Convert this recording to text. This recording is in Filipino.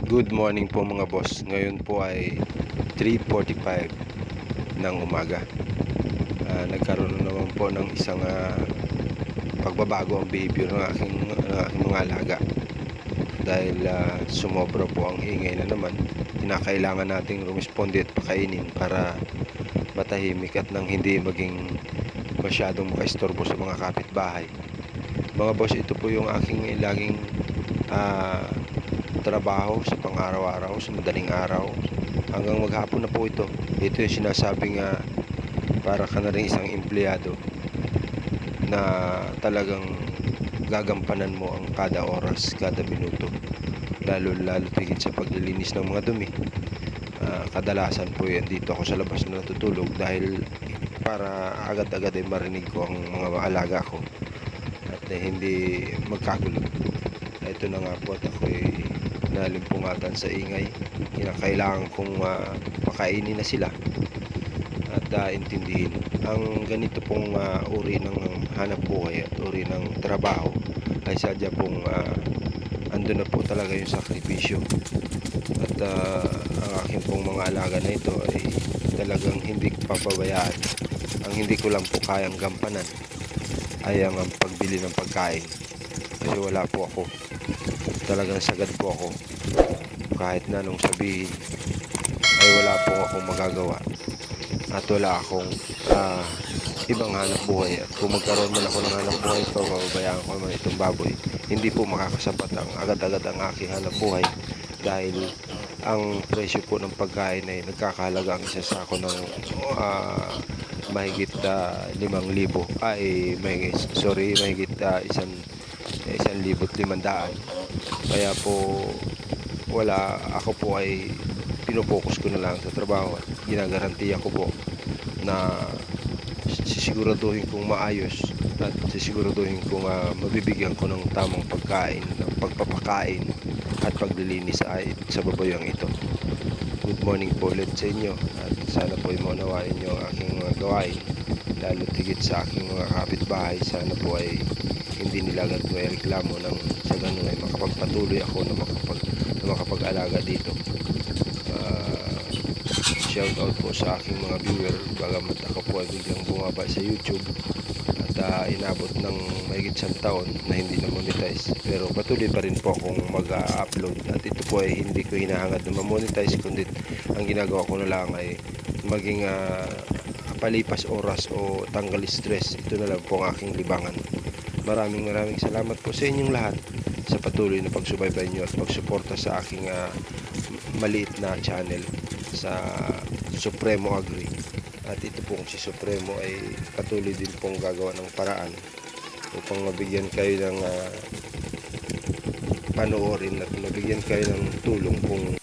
Good morning po mga boss. Ngayon po ay 3:45 ng umaga. Nagkaroon na naman po ng isang pagbabago ang behavior ng aking mga alaga. Dahil sumobra po ang ingay na naman. Kinakailangan nating rumisponde at pakainin para matahimik at nang hindi maging masyadong makaistorbo sa mga kapitbahay. Mga boss, ito po yung aking laging trabaho sa pang-araw-araw, sa madaling araw hanggang maghapon na po ito. Ito yung sinasabing para ka na rin isang empleyado na talagang gagampanan mo ang kada oras, kada minuto, lalo tigit sa paglilinis ng mga dumi. Kadalasan po yan dito ako sa labas na natutulog dahil para agad-agad ay marinig ko ang mga alaga ko at hindi magkagulo. Ito na nga po at ako'y nalimpungatan sa ingay. Kinakailangan kong pakainin na sila at intindihin ang ganito pong uri ng hanap buhay at uri ng trabaho ay sadya pong andun na po talaga yung sakripisyo at ang aking pong mga alaga na ito ay talagang hindi ko papabayaan. Ang hindi ko lang po kayang gampanan ay ang pagbili ng pagkain kasi wala po ako, talagang sagad po ako. Kahit na nung sabihin ay wala po akong magagawa at wala akong ibang hanap buhay. At kung magkaroon man ako ng hanap buhay, pababayaan ko naman itong baboy. Hindi po makakasapat ang agad-agad ang aking hanap buhay dahil ang presyo po ng pagkain ay nagkakahalaga ang isang sako ng mahigit 5,000 mahigit 1,500. Kaya po ako po ay pinopokus ko na lang sa trabaho at ginagarantiya ko po na sisiguraduhin kong maayos at sisiguraduhin kong mabibigyan ko ng tamang pagkain, ng pagpapakain at paglilinis ay sa babayang ito. Good morning po ulit sa inyo at sana po ay maunawain nyo ang aking mga gawain, lalo tigit sa aking mga kapitbahay. Sana po ay hindi nila agad may reklamo nang sa ganun ay makapagpatuloy ako na makapag-alaga dito. Shout out po sa aking mga viewer, bagamat ako po ay biglang bumaba sa YouTube at inabot ng mahigit 1 taon na hindi na monetize, pero patuloy pa rin po akong mag-upload at ito po ay hindi ko hinahangad na ma-monetize, kundi ang ginagawa ko na lang ay maging palipas oras o tanggal stress. Ito na lang po ang aking libangan. Maraming salamat po sa inyong lahat sa patuloy na pagsubaybay nyo at pagsuporta sa aking maliit na channel sa Supremo Agri. At ito pong si Supremo ay patuloy din pong gagawa ng paraan upang mabigyan kayo ng panoorin at mabigyan kayo ng tulong kung